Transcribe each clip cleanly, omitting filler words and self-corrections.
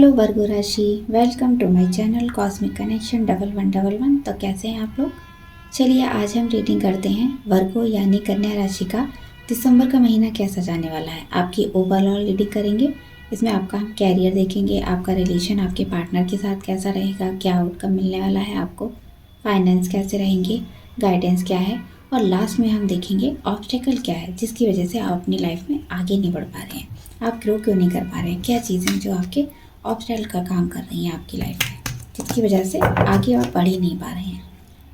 Hello Virgo राशि, welcome to my channel cosmic connection 1111। तो कैसे हैं आप लोग। चलिए आज हम रीडिंग करते हैं वर्गो यानी कन्या राशि का दिसंबर का महीना कैसा जाने वाला है। आपकी ओवरऑल रीडिंग करेंगे। इसमें आपका कैरियर देखेंगे, आपका रिलेशन आपके पार्टनर के साथ कैसा रहेगा, क्या आउटकम मिलने वाला है आपको, फाइनेंस कैसे रहेंगे, गाइडेंस क्या है, और लास्ट में हम देखेंगे ऑब्स्टेकल क्या है जिसकी वजह से आप अपनी लाइफ में आगे नहीं बढ़ पा रहे हैं, आप ग्रो क्यों नहीं कर पा रहे हैं, क्या चीज़ें जो आपके ऑब्स्टेकल का काम कर रही हैं आपकी लाइफ में जिसकी वजह से आगे आप बढ़ ही नहीं पा रहे हैं,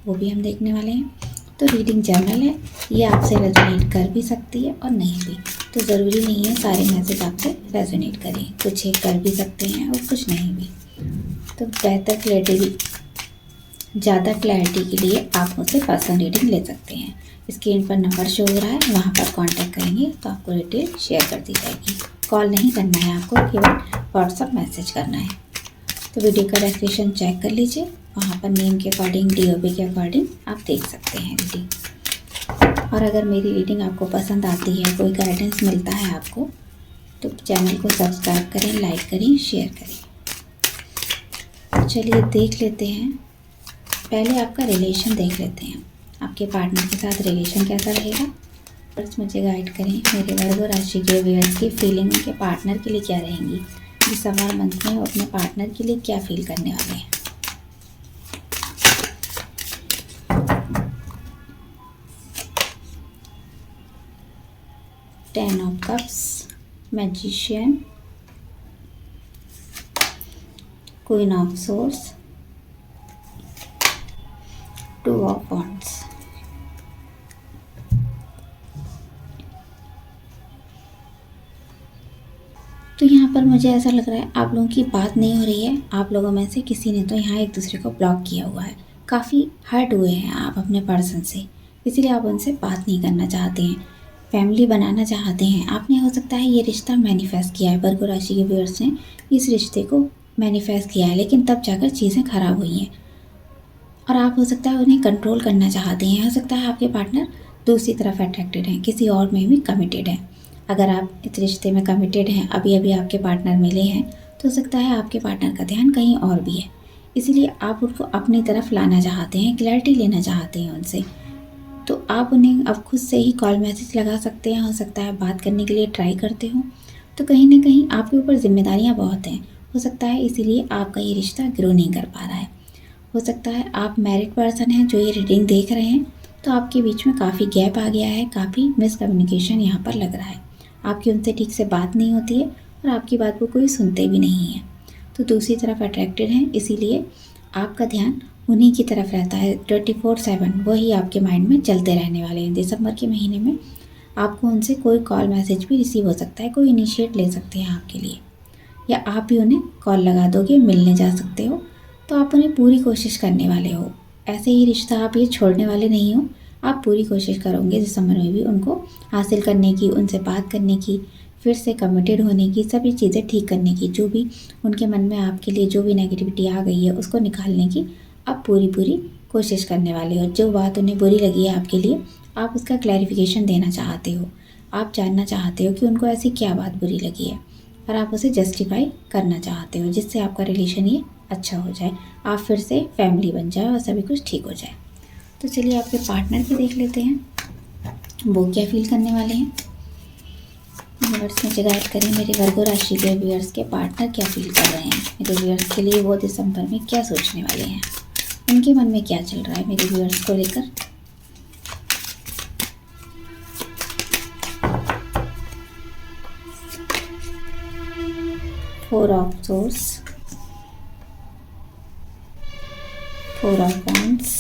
वो भी हम देखने वाले हैं। तो रीडिंग जनरल है, ये आपसे रेजोनेट कर भी सकती है और नहीं भी, तो ज़रूरी नहीं है सारे मैसेज आपसे रेजोनेट करें, कुछ एक कर भी सकते हैं और कुछ नहीं भी। तो ज़्यादा क्लैरिटी के लिए आप मुझसे पर्सनल रीडिंग ले सकते हैं। स्क्रीन पर नंबर शो हो रहा है, वहाँ पर कांटेक्ट करेंगे तो आपको डिटेल शेयर कर दी जाएगी। कॉल नहीं करना है आपको, केवल व्हाट्सअप मैसेज करना है। तो वीडियो का डिस्क्रिप्शन चेक कर लीजिए, वहाँ पर नेम के अकॉर्डिंग, DOB के अकॉर्डिंग आप देख सकते हैं रीडिंग। और अगर मेरी रीडिंग आपको पसंद आती है, कोई गाइडेंस मिलता है आपको, तो चैनल को सब्सक्राइब करें, लाइक करें, शेयर करें। तो चलिए देख लेते हैं। पहले आपका रिलेशन देख लेते हैं, आपके पार्टनर के साथ रिलेशन कैसा रहेगा। बस मुझे गाइड करें, मेरे वर्गो राशि के व्यूअर्स की फीलिंग उनके पार्टनर के लिए क्या रहेंगी, दिसंबर मंथ में वो अपने पार्टनर के लिए क्या फील करने वाले हैं। Ten of cups, magician, queen of source, two of wands. तो यहाँ पर मुझे ऐसा लग रहा है आप लोगों की बात नहीं हो रही है। आप लोगों में से किसी ने तो यहाँ एक दूसरे को ब्लॉक किया हुआ है, काफ़ी हर्ट हुए हैं आप अपने पर्सन से, इसीलिए आप उनसे बात नहीं करना चाहते हैं, फैमिली बनाना चाहते हैं। आपने हो सकता है ये रिश्ता मैनिफेस्ट किया है, वर्गो राशि के व्यूअर्स ने इस रिश्ते को मैनिफेस्ट किया है, लेकिन तब जाकर चीज़ें खराब हुई हैं और आप हो सकता है उन्हें कंट्रोल करना चाहते हैं। हो सकता है आपके पार्टनर दूसरी तरफ अट्रैक्टेड हैं, किसी और में भी कमिटेड हैं। अगर आप इस रिश्ते में कमिटेड हैं, अभी अभी आपके पार्टनर मिले हैं, तो हो सकता है आपके पार्टनर का ध्यान कहीं और भी है, इसीलिए आप उनको अपनी तरफ लाना चाहते हैं, क्लैरिटी लेना चाहते हैं उनसे। तो आप उन्हें अब खुद से ही कॉल मैसेज लगा सकते हैं, हो सकता है बात करने के लिए ट्राई करते हो। तो कहीं ना कहीं आपके ऊपर जिम्मेदारियाँ बहुत हैं, हो सकता है इसीलिए आपका ये रिश्ता ग्रो नहीं कर पा रहा है। हो सकता है आप मैरिड पर्सन हैं जो ये रीडिंग देख रहे हैं, तो आपके बीच में काफ़ी गैप आ गया है, काफ़ी मिसकम्युनिकेशन यहाँ पर लग रहा है, आपकी उनसे ठीक से बात नहीं होती है और आपकी बात को कोई सुनते भी नहीं है। तो दूसरी तरफ अट्रैक्टेड हैं, इसीलिए आपका ध्यान उन्हीं की तरफ रहता है 24/7, वही आपके माइंड में चलते रहने वाले हैं। दिसंबर के महीने में आपको उनसे कोई कॉल मैसेज भी रिसीव हो सकता है, कोई इनिशिएट ले सकते हैं आपके लिए, या आप भी उन्हें कॉल लगा दोगे, मिलने जा सकते हो। तो आप उन्हें पूरी कोशिश करने वाले हो, ऐसे ही रिश्ता आप ये छोड़ने वाले नहीं हो, आप पूरी कोशिश करोगे दिसंबर में भी उनको हासिल करने की, उनसे बात करने की, फिर से कमिटेड होने की, सभी चीज़ें ठीक करने की, जो भी उनके मन में आपके लिए जो भी नेगेटिविटी आ गई है उसको निकालने की आप पूरी कोशिश करने वाले हो। जो बात उन्हें बुरी लगी है आपके लिए, आप उसका क्लैरिफिकेशन देना चाहते हो, आप जानना चाहते हो कि उनको ऐसी क्या बात बुरी लगी है और आप उसे जस्टिफाई करना चाहते हो, जिससे आपका रिलेशन ये अच्छा हो जाए, आप फिर से फैमिली बन जाए और सभी कुछ ठीक हो जाए। तो चलिए आपके पार्टनर के देख लेते हैं, वो क्या फील करने वाले हैं। व्यूअर्स मुझे गाइड करें, मेरे वर्गो राशि के व्यूअर्स के पार्टनर क्या फील कर रहे हैं, मेरे व्यूअर्स के लिए वो दिसंबर में क्या सोचने वाले हैं, उनके मन में क्या चल रहा है मेरे व्यूअर्स को लेकर। Four of source, four of wands,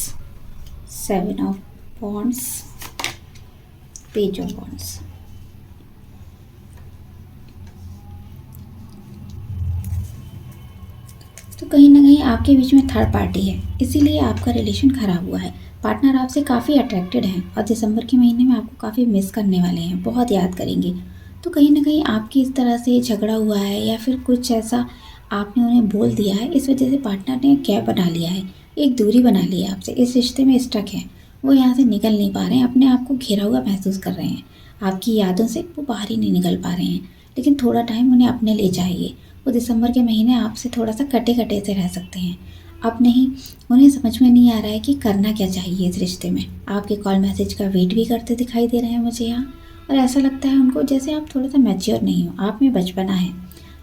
seven of wands, page of wands. तो कहीं ना कहीं आपके बीच में थर्ड पार्टी है, इसीलिए आपका रिलेशन ख़राब हुआ है। पार्टनर आपसे काफ़ी अट्रैक्टेड हैं और दिसंबर के महीने में आपको काफ़ी मिस करने वाले हैं, बहुत याद करेंगे। तो कहीं ना कहीं आपकी इस तरह से झगड़ा हुआ है या फिर कुछ ऐसा आपने उन्हें बोल दिया है, इस वजह से पार्टनर ने गैप बना लिया है, एक दूरी बना ली है आपसे, इस रिश्ते में स्टक है, वो यहाँ से निकल नहीं पा रहे हैं, अपने आप को घिरा हुआ महसूस कर रहे हैं, आपकी यादों से वो बाहर ही नहीं निकल पा रहे हैं। लेकिन थोड़ा टाइम उन्हें अपने लिए चाहिए, वो दिसंबर के महीने आपसे थोड़ा सा कटे कटे से रह सकते हैं। अब नहीं, उन्हें समझ में नहीं आ रहा है कि करना क्या चाहिए इस रिश्ते में। आपके कॉल मैसेज का वेट भी करते दिखाई दे रहे हैं मुझे यहाँ। और ऐसा लगता है उनको जैसे आप थोड़ा सा मैच्योर नहीं हो, आप में बचपना है।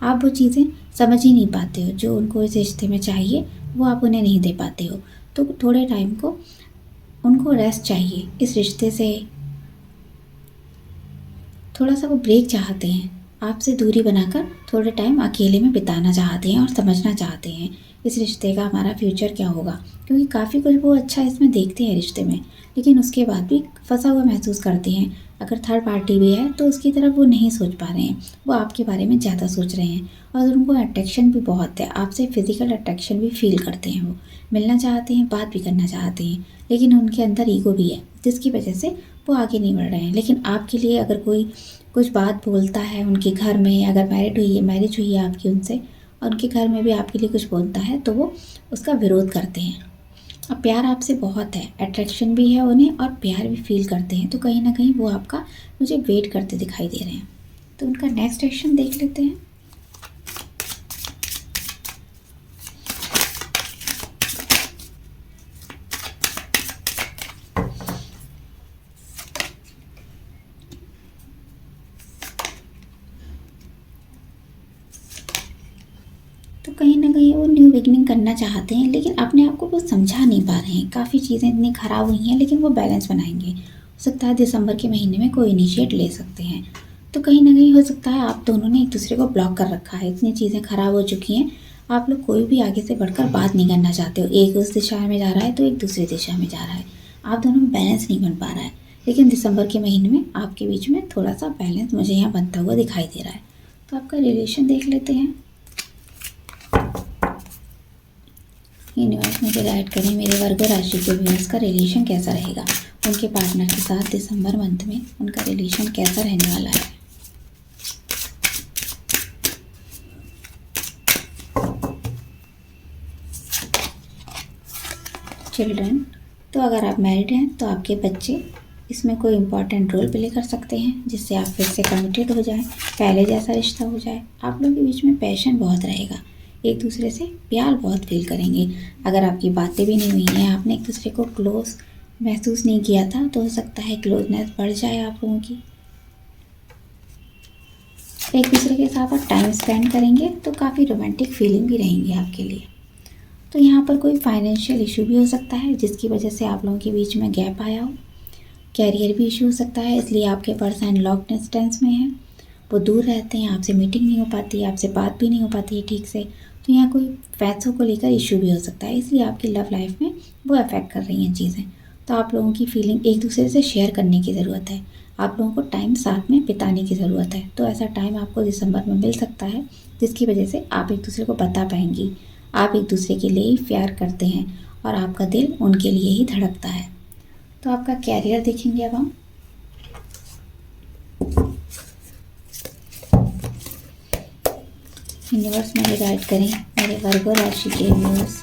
आप वो चीज़ें समझ ही नहीं पाते हो जो उनको इस रिश्ते में चाहिए, वो आप उन्हें नहीं दे पाते हो। तो थोड़े टाइम को उनको रेस्ट चाहिए इस रिश्ते से, थोड़ा सा वो ब्रेक चाहते हैं, आपसे दूरी बनाकर थोड़े टाइम अकेले में बिताना चाहते हैं और समझना चाहते हैं इस रिश्ते का हमारा फ्यूचर क्या होगा। क्योंकि काफ़ी कुछ वो अच्छा इसमें देखते हैं रिश्ते में, लेकिन उसके बाद भी फंसा हुआ महसूस करते हैं। अगर थर्ड पार्टी भी है तो उसकी तरफ वो नहीं सोच पा रहे हैं, वो आपके बारे में ज़्यादा सोच रहे हैं। और उनको अट्रैक्शन भी बहुत है, आपसे फिज़िकल अट्रैक्शन भी फील करते हैं। वो मिलना चाहते हैं, बात भी करना चाहते हैं, लेकिन उनके अंदर ईगो भी है जिसकी वजह से वो आगे नहीं बढ़ रहे हैं। लेकिन आपके लिए अगर कोई कुछ बात बोलता है उनके घर में, अगर मैरिज हुई है आपकी उनसे, और उनके घर में भी आपके लिए कुछ बोलता है तो वो उसका विरोध करते हैं। अब प्यार आपसे बहुत है, अट्रैक्शन भी है उन्हें और प्यार भी फील करते हैं। तो कहीं ना कहीं वो आपका मुझे वेट करते दिखाई दे रहे हैं। तो उनका नेक्स्ट एक्शन देख लेते हैं। तो कहीं न कहीं वो न्यू बिगिनिंग करना चाहते हैं, लेकिन अपने आप को वो समझा नहीं पा रहे हैं। काफ़ी चीज़ें इतनी ख़राब हुई हैं, लेकिन वो बैलेंस बनाएँगे। हो सकता है दिसंबर के महीने में कोई इनिशिएट ले सकते हैं। तो कहीं न कहीं हो सकता है आप दोनों ने एक-दूसरे को ब्लॉक कर रखा है। इतनी चीज़ें ख़राब हो चुकी हैं, आप लोग कोई भी आगे से बढ़कर बात नहीं करना चाहते हो। एक उस दिशा में जा रहा है, तो एक दूसरी दिशा में जा रहा है। आप दोनों में बैलेंस नहीं बन पा रहा है। लेकिन दिसंबर के महीने में आपके बीच में थोड़ा-सा बैलेंस मुझे यहाँ बनता हुआ दिखाई दे रहा है। तो आपका रिलेशन देख लेते हैं। यूनिवर्स मुझे गाइड करें, मेरे वर्गो राशि के व्यूअर्स का रिलेशन कैसा रहेगा, उनके पार्टनर के साथ दिसंबर मंथ में उनका रिलेशन कैसा रहने वाला है। चिल्ड्रन, तो अगर आप मैरिड हैं तो आपके बच्चे इसमें कोई इम्पॉर्टेंट रोल प्ले कर सकते हैं, जिससे आप फिर से कमिटेड हो जाएं, पहले जैसा रिश्ता हो जाए। आप लोगों के बीच में पैशन बहुत रहेगा, एक दूसरे से प्यार बहुत फील करेंगे। अगर आपकी बातें भी नहीं हुई हैं, आपने एक दूसरे को क्लोज महसूस नहीं किया था, तो हो सकता है क्लोजनेस बढ़ जाए आप लोगों की। एक दूसरे के साथ आप टाइम स्पेंड करेंगे तो काफ़ी रोमांटिक फीलिंग भी रहेंगी आपके लिए। तो यहाँ पर कोई फाइनेंशियल इशू भी हो सकता है जिसकी वजह से आप लोगों के बीच में गैप आया हो। कैरियर भी इशू हो सकता है, इसलिए आपके पर्सन लॉन्ग डिस्टेंस में है, वो दूर रहते हैं, आपसे मीटिंग नहीं हो पाती, आपसे बात भी नहीं हो पाती है ठीक से। तो यहाँ कोई पैसों को लेकर इशू भी हो सकता है, इसलिए आपकी लव लाइफ में वो अफेक्ट कर रही हैं चीज़ें। तो आप लोगों की फीलिंग एक दूसरे से शेयर करने की ज़रूरत है, आप लोगों को टाइम साथ में बिताने की ज़रूरत है। तो ऐसा टाइम आपको दिसंबर में मिल सकता है जिसकी वजह से आप एक दूसरे को बता पाएंगी, आप एक दूसरे के लिए ही प्यार करते हैं और आपका दिल उनके लिए ही धड़कता है। तो आपका कैरियर देखेंगे अब हम। यूनिवर्स मुझे गाइड करें, मेरे वर्गो राशि के व्यूअर्स।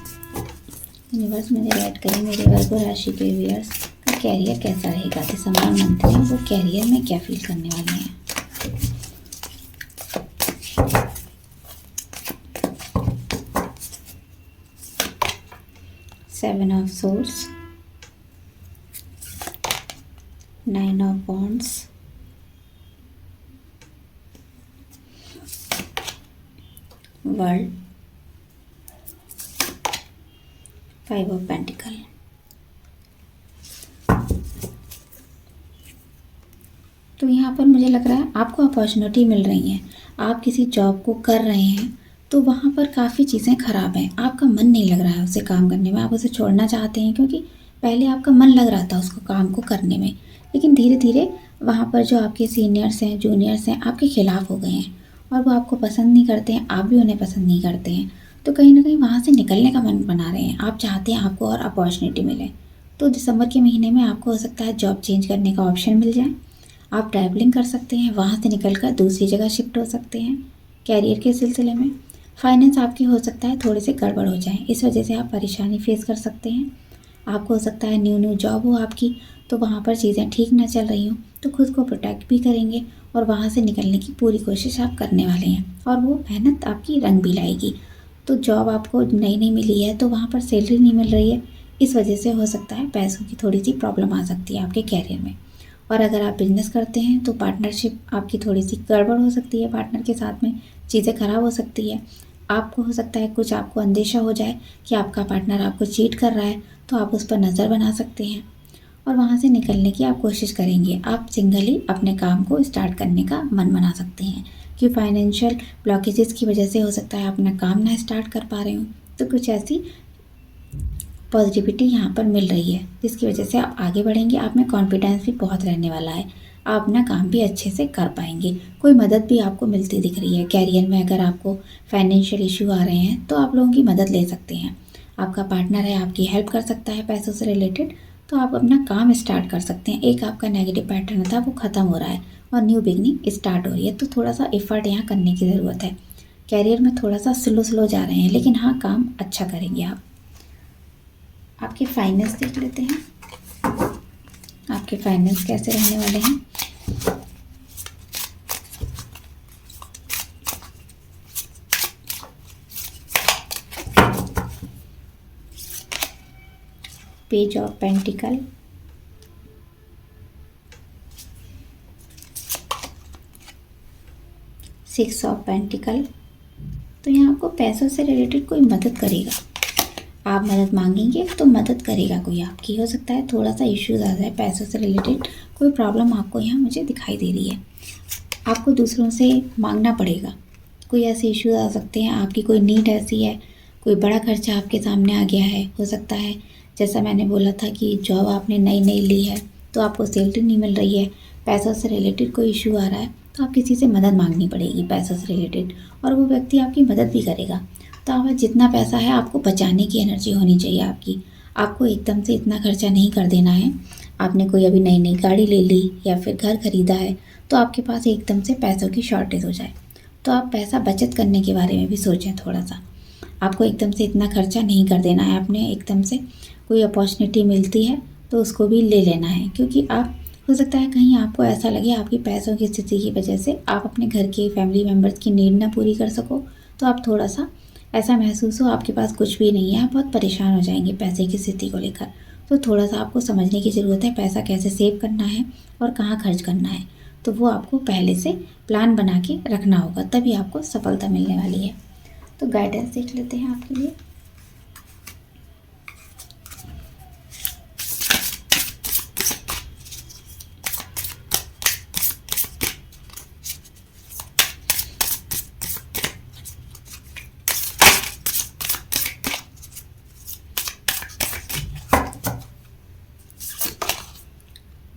यूनिवर्स मुझे गाइड करें, मेरे वर्गो राशि के व्यूअर्स का कैरियर कैसा रहेगा दिसंबर मंथ में, वो कैरियर में क्या फील करने वाले हैं। Seven of swords, nine of wands, world, five of pentacle. तो यहाँ पर मुझे लग रहा है आपको अपॉर्चुनिटी मिल रही है, आप किसी जॉब को कर रहे हैं तो वहाँ पर काफ़ी चीज़ें ख़राब हैं, आपका मन नहीं लग रहा है उसे काम करने में, आप उसे छोड़ना चाहते हैं क्योंकि पहले आपका मन लग रहा था उसको काम को करने में, लेकिन धीरे धीरे वहाँ पर जो आपके सीनियर्स हैं, जूनियर्स हैं, आपके खिलाफ़ हो गए हैं और वो आपको पसंद नहीं करते हैं, आप भी उन्हें पसंद नहीं करते हैं। तो कहीं ना कहीं वहाँ से निकलने का मन बना रहे हैं, आप चाहते हैं आपको और अपॉर्चुनिटी मिले। तो दिसंबर के महीने में आपको हो सकता है जॉब चेंज करने का ऑप्शन मिल जाए, आप ट्रैवलिंग कर सकते हैं, वहाँ से निकलकर दूसरी जगह शिफ्ट हो सकते हैं। कैरियर के सिलसिले में फाइनेंस आपकी हो सकता है थोड़े से गड़बड़ हो जाए, इस वजह से आप परेशानी फेस कर सकते हैं। आपको हो सकता है न्यू न्यू जॉब हो आपकी, तो वहाँ पर चीज़ें ठीक ना चल रही हों, तो खुद को प्रोटेक्ट भी करेंगे और वहाँ से निकलने की पूरी कोशिश आप करने वाले हैं और वो मेहनत आपकी रंग भी लाएगी। तो जॉब आपको नई नई मिली है तो वहाँ पर सैलरी नहीं मिल रही है, इस वजह से हो सकता है पैसों की थोड़ी सी प्रॉब्लम आ सकती है आपके कैरियर में। और अगर आप बिजनेस करते हैं तो पार्टनरशिप आपकी थोड़ी सी गड़बड़ हो सकती है, पार्टनर के साथ में चीज़ें ख़राब हो सकती है। आपको हो सकता है कुछ आपको अंदेशा हो जाए कि आपका पार्टनर आपको चीट कर रहा है, तो आप उस पर नज़र बना सकते हैं और वहाँ से निकलने की आप कोशिश करेंगे। आप सिंगली अपने काम को स्टार्ट करने का मन बना सकते हैं कि फाइनेंशियल ब्लॉकेजेस की वजह से हो सकता है अपना काम ना स्टार्ट कर पा रहे हो, तो कुछ ऐसी पॉजिटिविटी यहाँ पर मिल रही है जिसकी वजह से आप आगे बढ़ेंगे। आप में कॉन्फिडेंस भी बहुत रहने वाला है, आप अपना काम भी अच्छे से कर पाएंगे। कोई मदद भी आपको मिलती दिख रही है कैरियर में। अगर आपको फाइनेंशियल इशू आ रहे हैं तो आप लोगों की मदद ले सकते हैं। आपका पार्टनर है, आपकी हेल्प कर सकता है पैसों से रिलेटेड, तो आप अपना काम स्टार्ट कर सकते हैं। एक आपका नेगेटिव पैटर्न था वो ख़त्म हो रहा है और न्यू बिगनिंग स्टार्ट हो रही है, तो थोड़ा सा एफर्ट यहाँ करने की ज़रूरत है। कैरियर में थोड़ा सा स्लो स्लो जा रहे हैं, लेकिन हाँ काम अच्छा करेंगे आप। आपके फाइनेंस देख लेते हैं, आपके फाइनेंस कैसे रहने वाले हैं। Page of pentacle, six of pentacle. तो यहाँ आपको पैसों से रिलेटेड कोई मदद करेगा, आप मदद मांगेंगे तो मदद करेगा कोई आपकी। हो सकता है थोड़ा सा इश्यूज आ जाए पैसों से रिलेटेड, कोई प्रॉब्लम आपको यहाँ मुझे दिखाई दे रही है, आपको दूसरों से मांगना पड़ेगा। कोई ऐसे इश्यूज आ सकते हैं, आपकी कोई नीड ऐसी है, कोई बड़ा खर्चा आपके सामने आ गया है। हो सकता है जैसा मैंने बोला था कि जॉब आपने नई नई ली है तो आपको सैलरी नहीं मिल रही है, पैसों से रिलेटेड कोई इशू आ रहा है, तो आप किसी से मदद मांगनी पड़ेगी पैसों से रिलेटेड और वो व्यक्ति आपकी मदद भी करेगा। तो आप जितना पैसा है आपको बचाने की एनर्जी होनी चाहिए आपकी। आपको एकदम से इतना खर्चा नहीं कर देना है। आपने कोई अभी नई नई गाड़ी ले ली या फिर घर खरीदा है तो आपके पास एकदम से पैसों की शॉर्टेज हो जाए, तो आप पैसा बचत करने के बारे में भी सोचें थोड़ा सा। आपको एकदम से इतना खर्चा नहीं कर देना है, आपने एकदम से कोई अपॉर्चुनिटी मिलती है तो उसको भी ले लेना है, क्योंकि आप हो सकता है कहीं आपको ऐसा लगे आपकी पैसों की स्थिति की वजह से आप अपने घर के फैमिली मेम्बर्स की नीड ना पूरी कर सको, तो आप थोड़ा सा ऐसा महसूस हो आपके पास कुछ भी नहीं है, आप बहुत परेशान हो जाएंगे पैसे की स्थिति को लेकर। तो थोड़ा सा आपको समझने की ज़रूरत है पैसा कैसे सेव करना है और कहाँ खर्च करना है, तो वो आपको पहले से प्लान बना के रखना होगा, तभी आपको सफलता मिलने वाली है। तो गाइडेंस देख लेते हैं आपके लिए।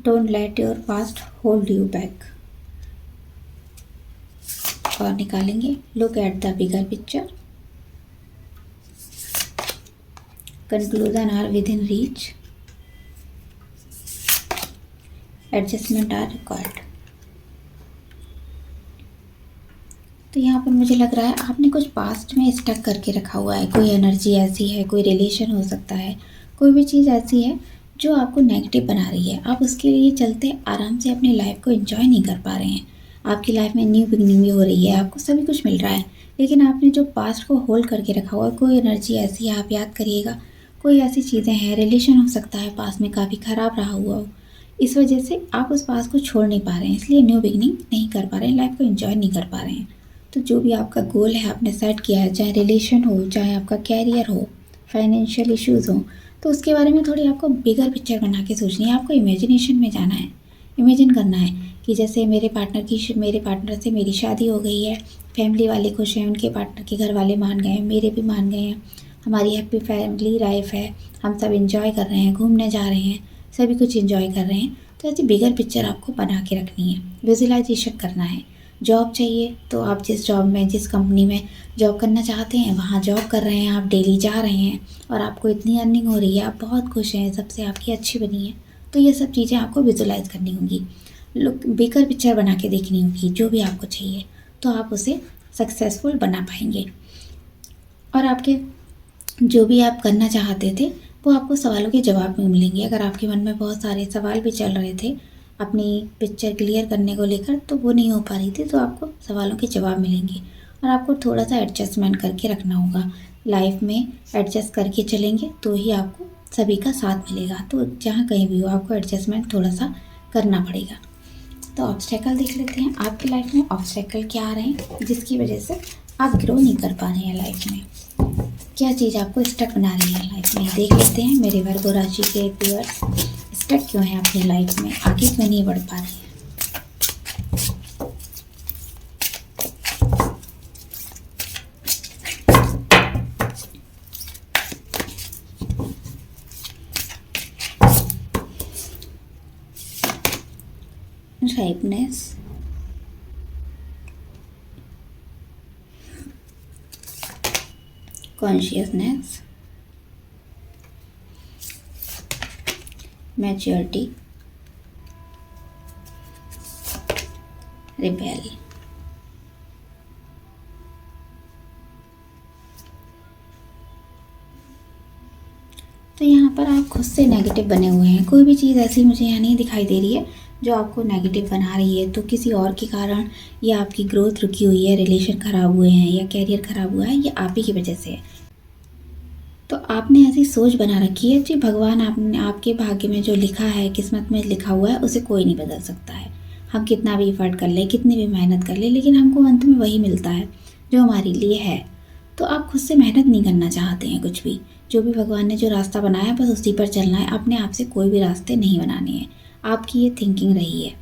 Don't let your past hold you back. और निकालेंगे look at the bigger picture, conclusion are within reach, adjustment are required. तो यहाँ पर मुझे लग रहा है आपने कुछ पास्ट में स्टक करके रखा हुआ है, कोई एनर्जी ऐसी है, कोई रिलेशन हो सकता है, कोई भी चीज़ ऐसी है जो आपको नेगेटिव बना रही है। आप उसके लिए चलते आराम से अपनी लाइफ को एंजॉय नहीं कर पा रहे हैं। आपकी लाइफ में न्यू बिगनिंग भी हो रही है, आपको सभी कुछ मिल रहा है, लेकिन आपने जो पास्ट को होल्ड करके रखा हुआ है, कोई एनर्जी ऐसी है, आप याद करिएगा, कोई ऐसी चीज़ें हैं, रिलेशन हो सकता है पास्ट में काफ़ी ख़राब रहा हुआ हो, इस वजह से आप उस पास्ट को छोड़ नहीं पा रहे हैं, इसलिए न्यू बिगनिंग नहीं कर पा रहे हैं, लाइफ को एंजॉय नहीं कर पा रहे हैं। तो जो भी आपका गोल है आपने सेट किया है, चाहे रिलेशन हो, चाहे आपका कैरियर हो, फाइनेंशियल इश्यूज़ हो, तो उसके बारे में थोड़ी आपको बिगर पिक्चर बना के सोचनी है। आपको इमेजिनेशन में जाना है, इमेजिन करना है कि जैसे मेरे पार्टनर से मेरी शादी हो गई है, फैमिली वाले खुश हैं, उनके पार्टनर के घर वाले मान गए हैं, मेरे भी मान गए हैं, हमारी हैप्पी फैमिली लाइफ है, हम सब इंजॉय कर रहे हैं, घूमने जा रहे हैं, सभी कुछ इंजॉय कर रहे हैं। तो ऐसी बिगर पिक्चर आपको बना के रखनी है, विजुअलाइजेशन करना है। जॉब चाहिए तो आप जिस जॉब में, जिस कंपनी में जॉब करना चाहते हैं वहाँ जॉब कर रहे हैं, आप डेली जा रहे हैं और आपको इतनी अर्निंग हो रही है, आप बहुत खुश हैं, सबसे आपकी अच्छी बनी है, तो ये सब चीज़ें आपको विजुअलाइज करनी होंगी, बिगर पिक्चर बना के देखनी होगी जो भी आपको चाहिए, तो आप उसे सक्सेसफुल बना पाएंगे। और आपके जो भी आप करना चाहते थे वो आपको सवालों के जवाब में मिलेंगे। अगर आपके मन में बहुत सारे सवाल भी चल रहे थे अपनी पिक्चर क्लियर करने को लेकर, तो वो नहीं हो पा रही थी, तो आपको सवालों के जवाब मिलेंगे। और आपको थोड़ा सा एडजस्टमेंट करके रखना होगा। लाइफ में एडजस्ट करके चलेंगे तो ही आपको सभी का साथ मिलेगा। तो जहाँ कहीं भी हो आपको एडजस्टमेंट थोड़ा सा करना पड़ेगा। तो ऑब्स्टेकल देख लेते हैं, आपकी लाइफ में ऑब्स्टेकल क्या आ रहे हैं जिसकी वजह से आप ग्रो नहीं कर पा रहे हैं लाइफ में। क्या चीज़ आपको स्टक बना रही है लाइफ में, देख लेते हैं। मेरे वर्गो राशि के व्यूअर्स स्टक क्यों है अपनी लाइफ में, आगे क्यों नहीं बढ़ पा रहे हैं। राइपनेस, कॉन्शियसनेस, मैच्योरिटी, रिबेल। तो यहाँ पर आप खुद से नेगेटिव बने हुए हैं। कोई भी चीज़ ऐसी मुझे यहाँ नहीं दिखाई दे रही है जो आपको नेगेटिव बना रही है। तो किसी और के कारण या आपकी ग्रोथ रुकी हुई है, रिलेशन ख़राब हुए हैं या कैरियर ख़राब हुआ है, ये आप ही की वजह से है। तो आपने ऐसी सोच बना रखी है जी, भगवान आपने आपके भाग्य में जो लिखा है, किस्मत में लिखा हुआ है, उसे कोई नहीं बदल सकता है। हम कितना भी एफर्ट कर लें, कितनी भी मेहनत कर लें, लेकिन हमको अंत में वही मिलता है जो हमारे लिए है। तो आप खुद से मेहनत नहीं करना चाहते हैं कुछ भी। जो भी भगवान ने जो रास्ता बनाया बस उसी पर चलना है, अपने आप से कोई भी रास्ते नहीं बनाने हैं। आपकी ये थिंकिंग रही है।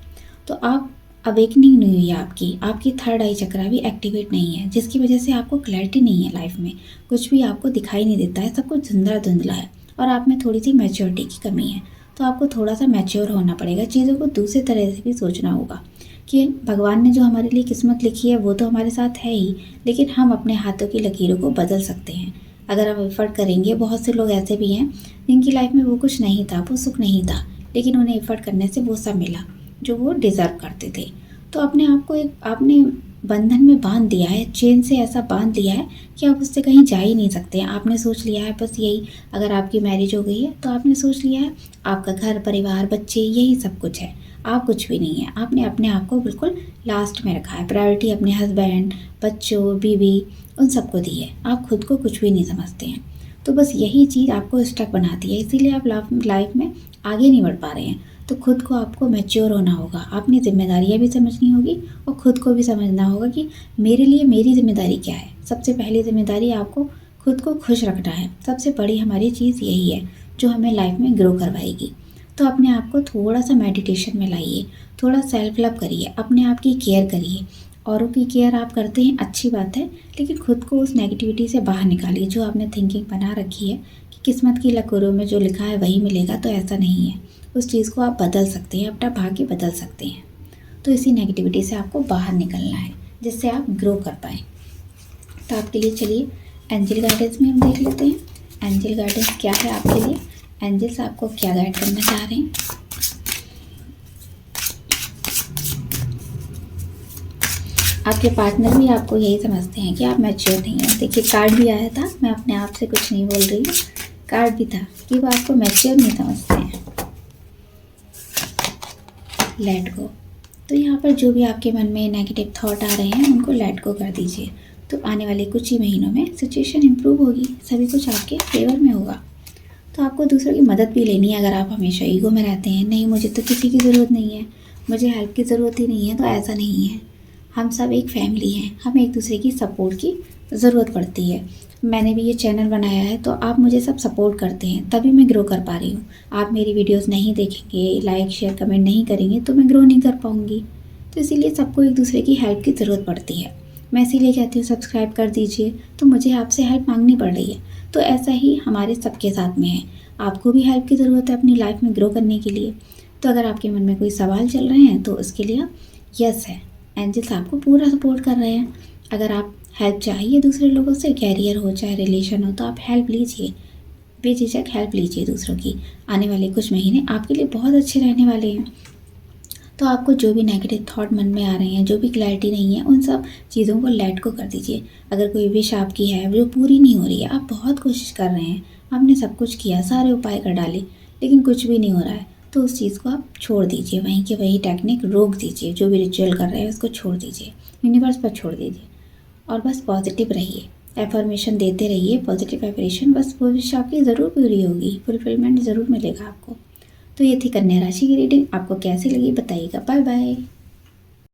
तो आप अवेकनिंग नहीं हुई है आपकी थर्ड आई चक्रा भी एक्टिवेट नहीं है, जिसकी वजह से आपको क्लैरिटी नहीं है लाइफ में। कुछ भी आपको दिखाई नहीं देता है, सब कुछ धुंधला धुंधला है और आप में थोड़ी सी मैच्योरिटी की कमी है। तो आपको थोड़ा सा मैच्योर होना पड़ेगा, चीज़ों को दूसरे तरह से भी सोचना होगा कि भगवान ने जो हमारे लिए किस्मत लिखी है वो तो हमारे साथ है ही, लेकिन हम अपने हाथों की लकीरों को बदल सकते हैं अगर आप एफर्ट करेंगे। बहुत से लोग ऐसे भी हैं जिनकी लाइफ में वो कुछ नहीं था, वो सुख नहीं था, लेकिन उन्हें एफर्ट करने से वो सब मिला जो वो डिज़र्व करते थे। तो अपने आप को एक आपने बंधन में बांध दिया है, चेन से ऐसा बांध दिया है कि आप उससे कहीं जा ही नहीं सकते हैं। आपने सोच लिया है बस यही, अगर आपकी मैरिज हो गई है तो आपने सोच लिया है आपका घर परिवार बच्चे यही सब कुछ है, आप कुछ भी नहीं है। आपने अपने आप को बिल्कुल लास्ट में रखा है, प्रायोरिटी अपने हस्बैंड बच्चों बीवी उन सबको दी है, आप खुद को कुछ भी नहीं समझते हैं। तो बस यही चीज़ आपको स्टक बनाती है, इसीलिए आप लाइफ में आगे नहीं बढ़ पा रहे हैं। तो खुद को आपको मैच्योर होना होगा, अपनी जिम्मेदारियाँ भी समझनी होगी और खुद को भी समझना होगा कि मेरे लिए मेरी जिम्मेदारी क्या है। सबसे पहली जिम्मेदारी आपको खुद को खुश रखना है। सबसे बड़ी हमारी चीज़ यही है जो हमें लाइफ में ग्रो करवाएगी। तो अपने आप को थोड़ा सा मेडिटेशन में लाइए, थोड़ा सेल्फ लव करिए, अपने आप की केयर करिए। औरों की केयर आप करते हैं अच्छी बात है, लेकिन खुद को उस नेगेटिविटी से बाहर निकालिए जो आपने थिंकिंग बना रखी है कि किस्मत की लकीरों में जो लिखा है वही मिलेगा। तो ऐसा नहीं है, उस चीज़ को आप बदल सकते हैं, अपना भाग्य बदल सकते हैं। तो इसी नेगेटिविटी से आपको बाहर निकलना है जिससे आप ग्रो कर पाएँ। तो आपके लिए चलिए एंजल गाइडेंस में हम देख लेते हैं एंजल गाइडेंस क्या है आपके लिए, एंजल्स आपको क्या गाइड करना चाह रहे हैं। आपके पार्टनर भी आपको यही समझते हैं कि आप मैच्योर नहीं हैं। देखिए कार्ड भी आया था, मैं अपने आप से कुछ नहीं बोल रही हूँ, कार्ड भी था कि वो आपको मैच्योर नहीं समझते हैं। Let go. तो यहाँ पर जो भी आपके मन में नेगेटिव थॉट आ रहे हैं उनको लेट गो कर दीजिए। तो आने वाले कुछ ही महीनों में सिचुएशन इम्प्रूव होगी, सभी कुछ आपके फेवर में होगा। तो आपको दूसरों की मदद भी लेनी है। अगर आप हमेशा ईगो में रहते हैं, नहीं मुझे तो किसी की ज़रूरत नहीं है, मुझे हेल्प की ज़रूरत ही नहीं है, तो ऐसा नहीं है। हम सब एक फैमिली हैं, हमें एक दूसरे की सपोर्ट की ज़रूरत पड़ती है। मैंने भी ये चैनल बनाया है तो आप मुझे सब सपोर्ट करते हैं, तभी मैं ग्रो कर पा रही हूँ। आप मेरी वीडियोस नहीं देखेंगे, लाइक शेयर कमेंट नहीं करेंगे तो मैं ग्रो नहीं कर पाऊँगी। तो इसीलिए सबको एक दूसरे की हेल्प की ज़रूरत पड़ती है। मैं इसीलिए कहती हूँ सब्सक्राइब कर दीजिए, तो मुझे आपसे हेल्प मांगनी पड़ रही है। तो ऐसा ही हमारे सबके साथ में है, आपको भी हेल्प की ज़रूरत है अपनी लाइफ में ग्रो करने के लिए। तो अगर आपके मन में कोई सवाल चल रहे हैं तो उसके लिए यस है, एंजल्स आपको पूरा सपोर्ट कर रहे हैं। अगर आप हेल्प चाहिए दूसरे लोगों से, कैरियर हो चाहे रिलेशन हो, तो आप हेल्प लीजिए, बेझिझक हेल्प लीजिए दूसरों की। आने वाले कुछ महीने आपके लिए बहुत अच्छे रहने वाले हैं। तो आपको जो भी नेगेटिव थॉट मन में आ रहे हैं, जो भी क्लैरिटी नहीं है, उन सब चीज़ों को लेट को कर दीजिए। अगर कोई विश आपकी है जो पूरी नहीं हो रही है, आप बहुत कोशिश कर रहे हैं, आपने सब कुछ किया, सारे उपाय कर डाले, लेकिन कुछ भी नहीं हो रहा है, तो उस चीज़ को आप छोड़ दीजिए, वहीं के वही टेक्निक रोक दीजिए, जो भी रिचुअल कर रहे हैं उसको छोड़ दीजिए, यूनिवर्स पर छोड़ दीजिए और बस पॉजिटिव रहिए, एफर्मेशन देते रहिए, पॉजिटिव वाइब्रेशन, बस वो विश आपकी ज़रूर पूरी होगी, फुलफिलमेंट ज़रूर मिलेगा आपको। तो ये थी कन्या राशि की रीडिंग। आपको कैसी लगी बताइएगा। Bye bye.